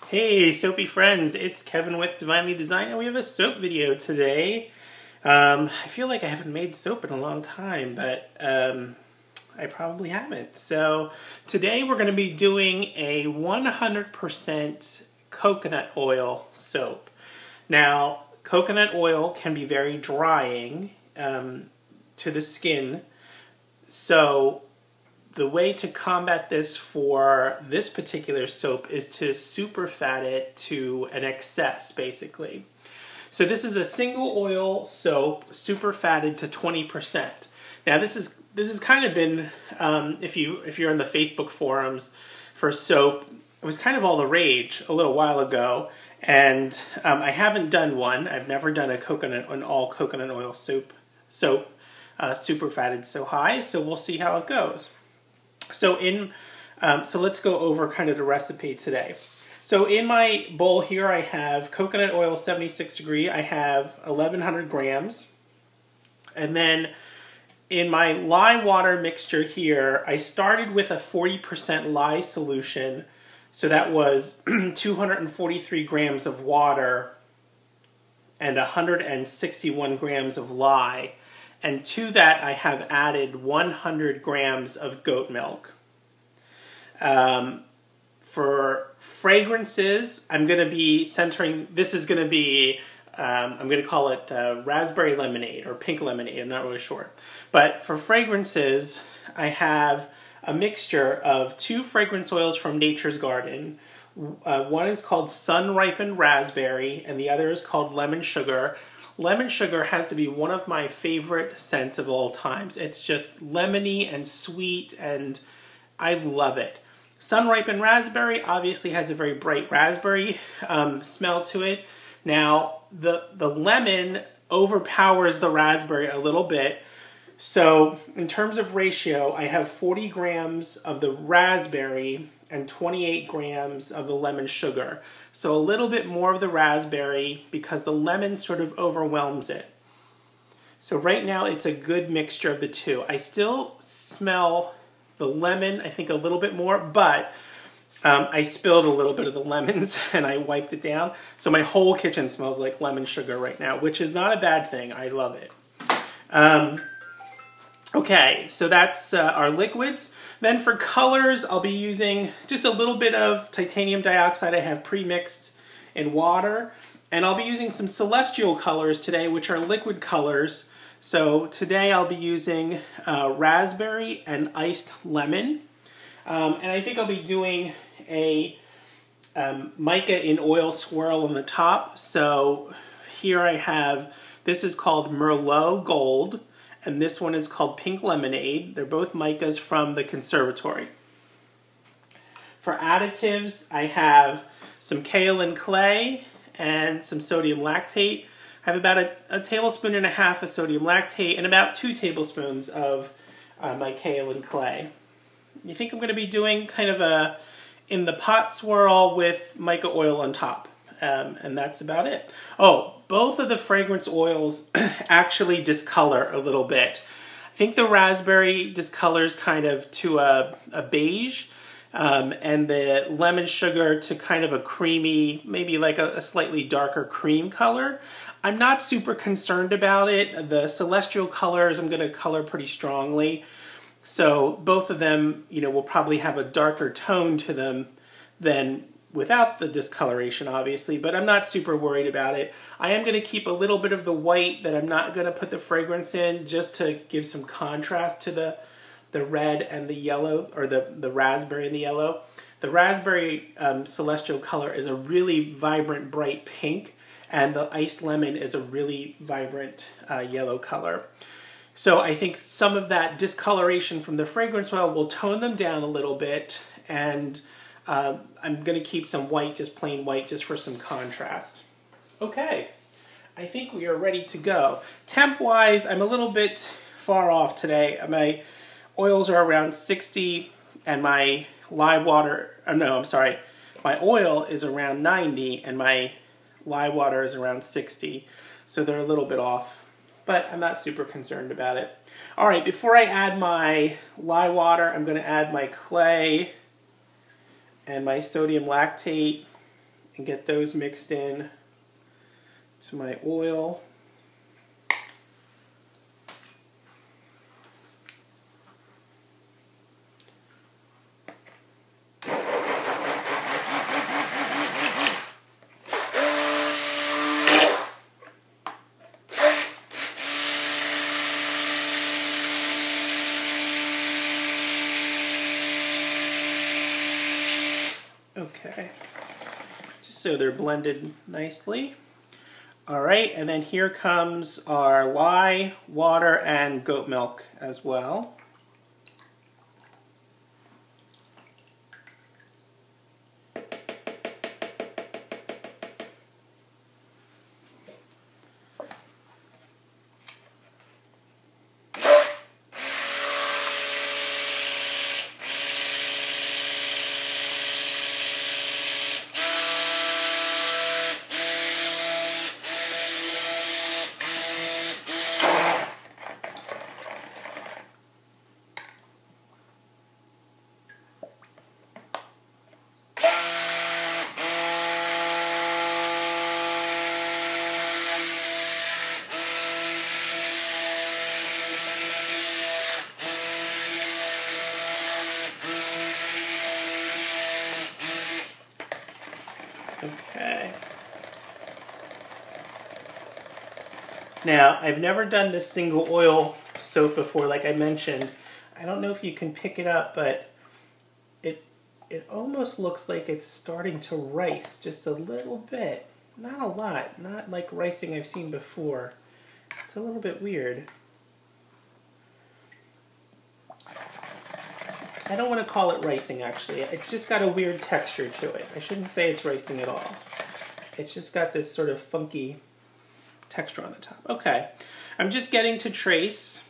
Hey soapy friends, it's Kevin with Divinely Design and we have a soap video today. I feel like I haven't made soap in a long time, but I probably haven't. So today we're going to be doing a 100% coconut oil soap. Now, coconut oil can be very drying to the skin, so the way to combat this for this particular soap is to superfat it to an excess, basically. So this is a single oil soap, superfatted to 20%. Now this has kind of been, if you're in the Facebook forums for soap, it was kind of all the rage a little while ago, and I haven't done one. I've never done an all coconut oil soap superfatted so high. So we'll see how it goes. So let's go over kind of the recipe today. So in my bowl here I have coconut oil 76 degree. I have 1100 grams. And then in my lye water mixture here, I started with a 40% lye solution. So that was 243 grams of water and 161 grams of lye. And to that, I have added 100 grams of goat milk. For fragrances, I'm going to be centering, this is going to be, I'm going to call it raspberry lemonade or pink lemonade, I'm not really sure. But for fragrances, I have a mixture of 2 fragrance oils from Nature's Garden. One is called Sun Ripened Raspberry, and the other is called Lemon Sugar. Lemon Sugar has to be one of my favorite scents of all times. It's just lemony and sweet, and I love it. Sun Ripened Raspberry obviously has a very bright raspberry smell to it. Now, the lemon overpowers the raspberry a little bit. So, in terms of ratio, I have 40 grams of the raspberry and 28 grams of the lemon sugar. So a little bit more of the raspberry because the lemon sort of overwhelms it. So right now it's a good mixture of the two. I still smell the lemon, I think, a little bit more, but I spilled a little bit of the lemons and I wiped it down. So my whole kitchen smells like lemon sugar right now, which is not a bad thing. I love it. Okay, so that's our liquids. Then for colors, I'll be using just a little bit of titanium dioxide I have pre-mixed in water. And I'll be using some celestial colors today, which are liquid colors. So today I'll be using raspberry and iced lemon. And I think I'll be doing a mica in oil swirl on the top. So here I have, this is called Merlot Gold. And this one is called Pink Lemonade. They're both micas from the conservatory. For additives, I have some kaolin clay and some sodium lactate. I have about a tablespoon and a half of sodium lactate and about 2 tablespoons of my kaolin clay. You think I'm going to be doing kind of a in the pot swirl with mica oil on top. And that's about it. Oh, both of the fragrance oils actually discolor a little bit. I think the raspberry discolors kind of to a beige, and the lemon sugar to kind of a creamy, maybe like a slightly darker cream color. I'm not super concerned about it. The celestial colors I'm going to color pretty strongly. So both of them, you know, will probably have a darker tone to them than without the discoloration, obviously, but I'm not super worried about it. I am going to keep a little bit of the white that I'm not going to put the fragrance in, just to give some contrast to the red and the yellow, or the raspberry and the yellow. The raspberry celestial color is a really vibrant, bright pink, and the iced lemon is a really vibrant yellow color. So I think some of that discoloration from the fragrance oil will tone them down a little bit, and I'm going to keep some white, just plain white, just for some contrast. Okay, I think we are ready to go. Temp-wise, I'm a little bit far off today. My oils are around 60, and my lye water, no, I'm sorry, my oil is around 90 and my lye water is around 60. So they're a little bit off, but I'm not super concerned about it. All right, before I add my lye water, I'm going to add my clay and my sodium lactate and get those mixed in to my oil. Okay, just so they're blended nicely. All right, and then here comes our lye, water, and goat milk as well. Okay. Now, I've never done this single oil soap before, like I mentioned. I don't know if you can pick it up, but it almost looks like it's starting to rice just a little bit. Not a lot, not like ricing I've seen before. It's a little bit weird. I don't want to call it ricing, actually. It's just got a weird texture to it. I shouldn't say it's ricing at all. It's just got this sort of funky texture on the top. Okay, I'm just getting to trace.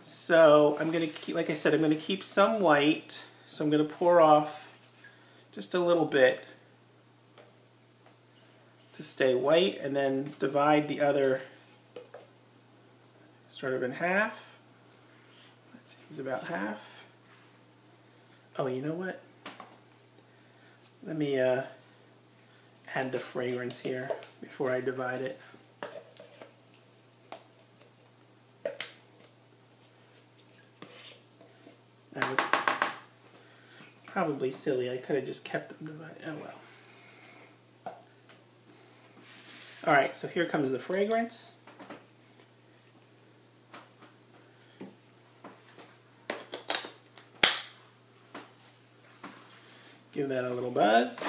So I'm going to keep, like I said, I'm going to keep some white. So I'm going to pour off just a little bit to stay white, and then divide the other sort of in half. That seems about half. Oh, you know what? Let me add the fragrance here before I divide it. That was probably silly. I could have just kept them divided. Oh well. Alright, so here comes the fragrance. Give that a little buzz.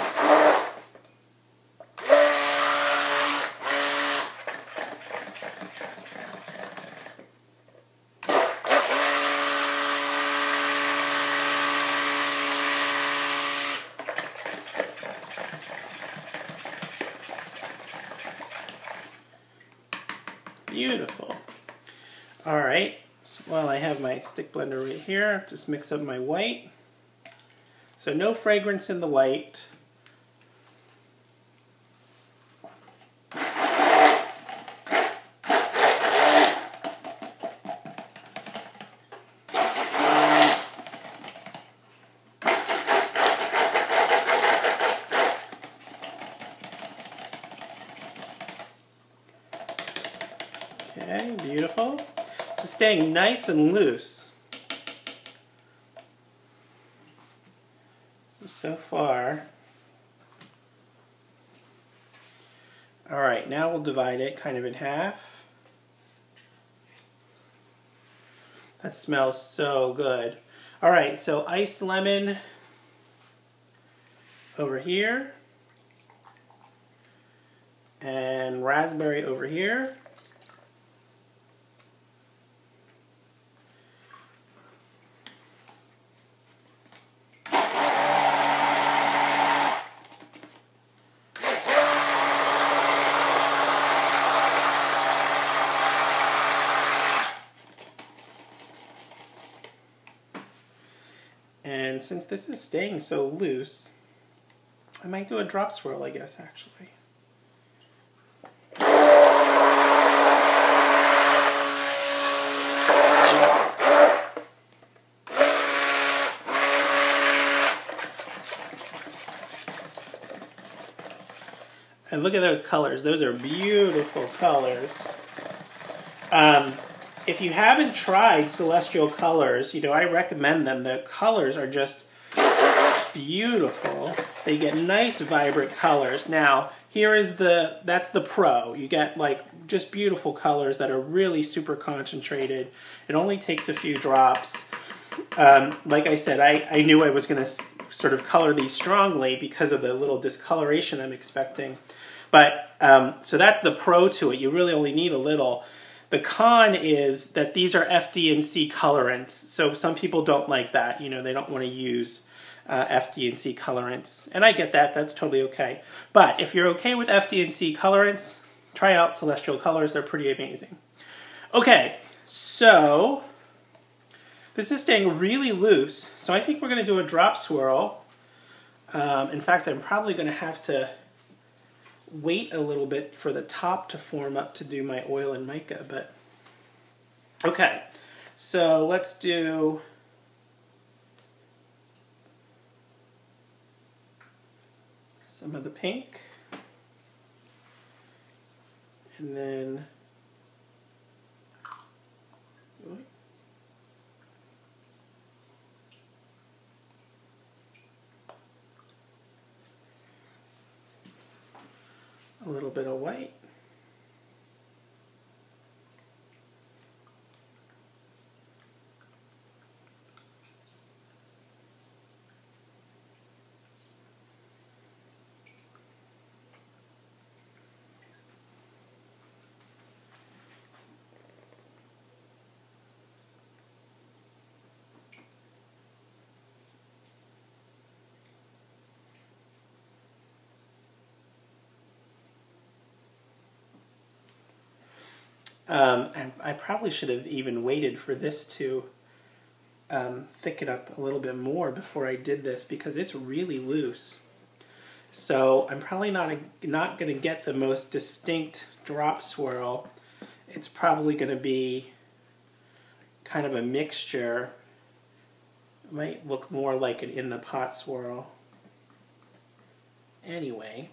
Beautiful. All right, so while I have my stick blender right here, just mix up my white. So no fragrance in the white. Okay, beautiful. It's staying nice and loose. So far. Alright, now we'll divide it kind of in half. That smells so good. Alright, so iced lemon over here. And raspberry over here. And since this is staying so loose, I might do a drop swirl, I guess, actually. And look at those colors. Those are beautiful colors. If you haven't tried Celestial Colors, I recommend them. The colors are just beautiful. They get nice, vibrant colors. Now, that's the pro. You get just beautiful colors that are really super concentrated. It only takes a few drops. Like I said, I knew I was going to sort of color these strongly because of the little discoloration I'm expecting. But, so that's the pro to it. You really only need a little. The con is that these are FD&C colorants. So some people don't like that. They don't want to use FD&C colorants. And I get that. That's totally okay. But if you're okay with FD&C colorants, try out Celestial Colors. They're pretty amazing. Okay, so this is staying really loose. So I think we're going to do a drop swirl. In fact, I'm probably going to have to wait a little bit for the top to form up to do my oil and mica, but okay. So let's do some of the pink, and then a little bit of white. And I probably should have even waited for this to thicken up a little bit more before I did this because it's really loose. So I'm probably not going to get the most distinct drop swirl. It's probably going to be kind of a mixture. It might look more like an in the pot swirl. Anyway,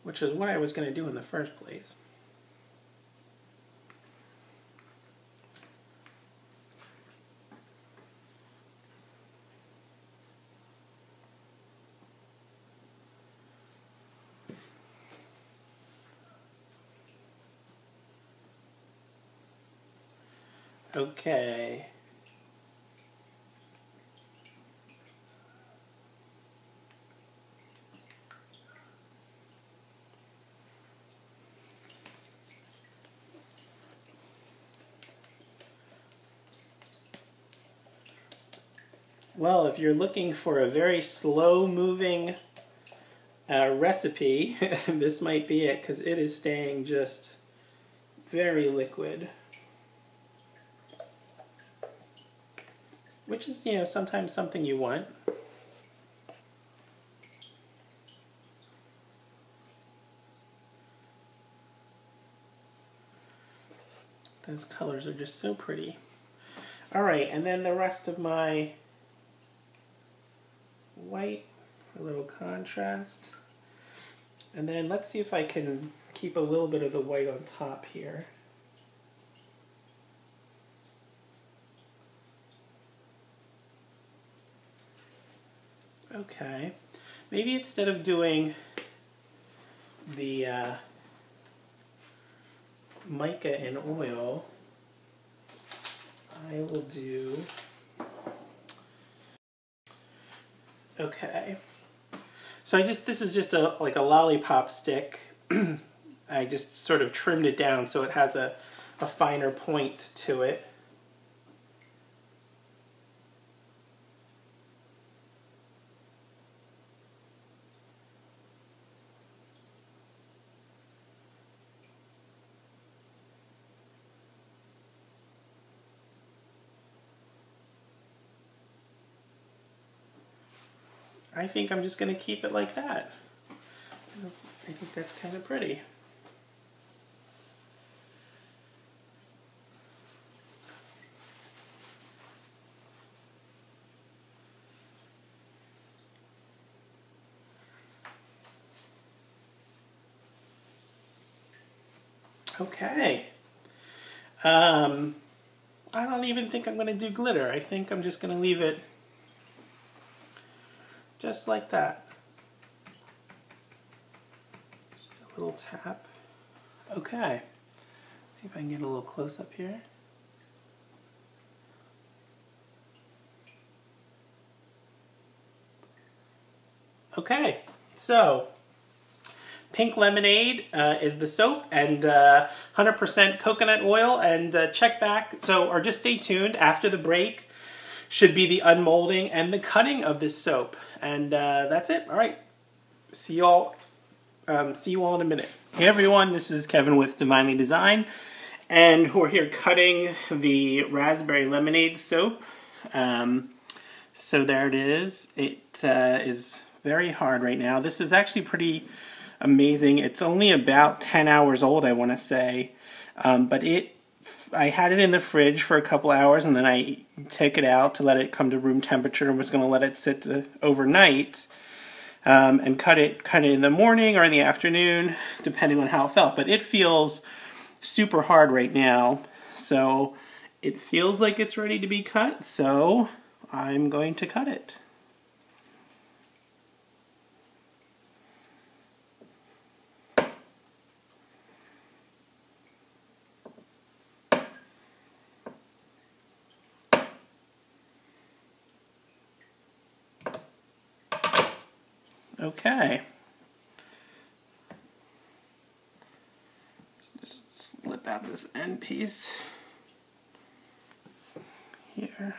which is what I was going to do in the first place. Okay. Well, if you're looking for a very slow-moving recipe, this might be it, because it is staying just very liquid. Which is, sometimes something you want. Those colors are just so pretty. All right, and then the rest of my white, a little contrast. And then let's see if I can keep a little bit of the white on top here. Okay, maybe instead of doing the mica and oil, I will do, okay, so this is just like a lollipop stick. I just sort of trimmed it down so it has a finer point to it. I think I'm just going to keep it like that. I think that's kind of pretty. Okay. I don't even think I'm going to do glitter. I think I'm just going to leave it just like that. Just a little tap. Okay. Let's see if I can get a little close up here. Okay, so Pink Lemonade is the soap, and 100% coconut oil, and check back, or just stay tuned. After the break should be the unmolding and the cutting of this soap. And that's it. All right. See you all in a minute. Hey everyone, this is Kevin with Divinely Design, and we're here cutting the raspberry lemonade soap. So there it is. It is very hard right now. This is actually pretty amazing. It's only about 10 hours old, I want to say, but I had it in the fridge for a couple hours, and then I took it out to let it come to room temperature and was going to let it sit overnight, and cut it kind of in the morning or in the afternoon, depending on how it felt. But it feels super hard right now, so it feels like it's ready to be cut, so I'm going to cut it. Okay. Just slip out this end piece here.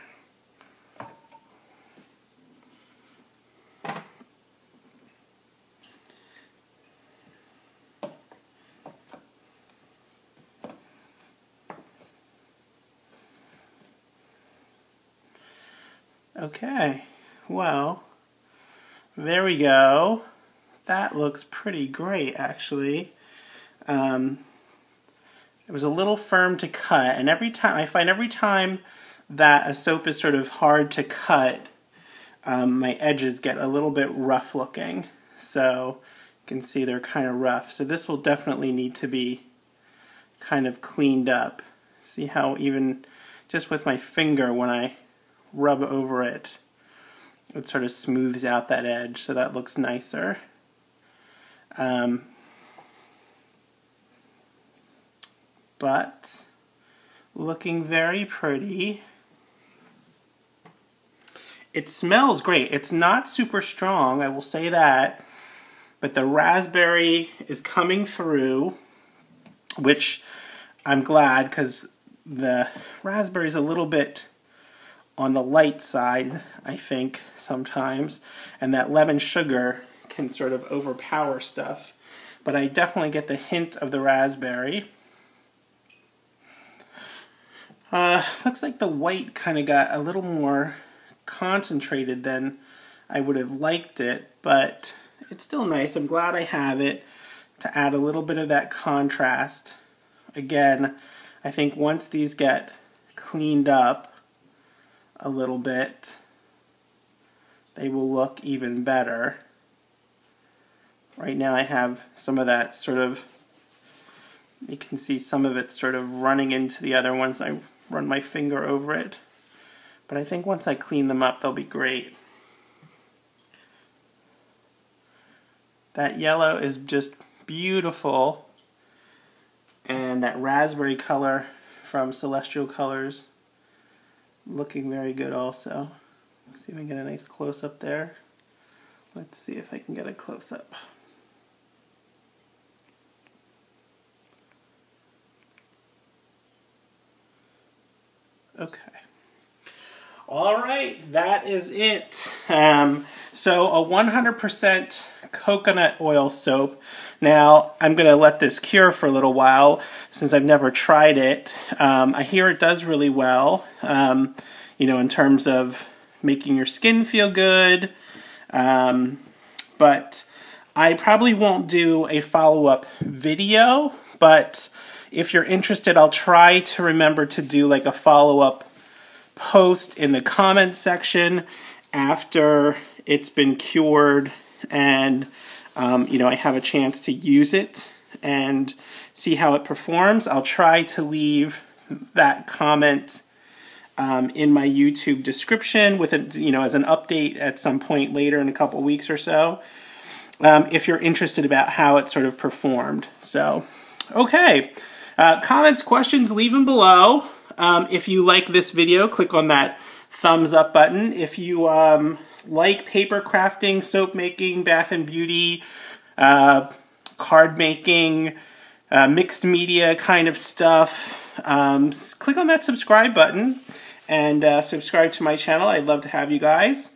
Okay, well, there we go. That looks pretty great, actually. It was a little firm to cut, and I find every time that a soap is sort of hard to cut, my edges get a little bit rough looking. So you can see they're kind of rough. So this will definitely need to be kind of cleaned up. See how even just with my finger when I rub over it, it sort of smooths out that edge, so that looks nicer. But looking very pretty. It smells great. It's not super strong, I will say that, but the raspberry is coming through, which I'm glad, because the raspberry is a little bit on the light side, I think, sometimes, and that lemon sugar can sort of overpower stuff. But I definitely get the hint of the raspberry. Looks like the white kind of got a little more concentrated than I would have liked it, but it's still nice. I'm glad I have it to add a little bit of that contrast. Again, I think once these get cleaned up a little bit, they will look even better. Right now I have some of that sort of, you can see some of it sort of running into the other ones. I run my finger over it. But I think once I clean them up, they'll be great. That yellow is just beautiful. And that raspberry color from Celestial Colors, looking very good also. See if I can get a nice close-up there. Let's see if I can get a close-up. Okay. Alright, that is it. So a 100% coconut oil soap. Now, I'm going to let this cure for a little while since I've never tried it. I hear it does really well, you know, in terms of making your skin feel good, But I probably won't do a follow-up video, but if you're interested, I'll try to remember to do like a follow-up post in the comments section after it's been cured and you know, I have a chance to use it and see how it performs. I'll try to leave that comment in my YouTube description with it, you know, as an update at some point later in a couple weeks or so, if you're interested about how it sort of performed. So, okay. Comments, questions, leave them below. If you like this video, click on that thumbs up button. If you like paper crafting, soap making, bath and beauty, card making, mixed media kind of stuff, click on that subscribe button and subscribe to my channel. I'd love to have you guys.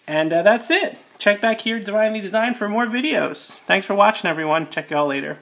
And that's it. Check back here at Divinely Designed for more videos. Thanks for watching, everyone. Check y'all later.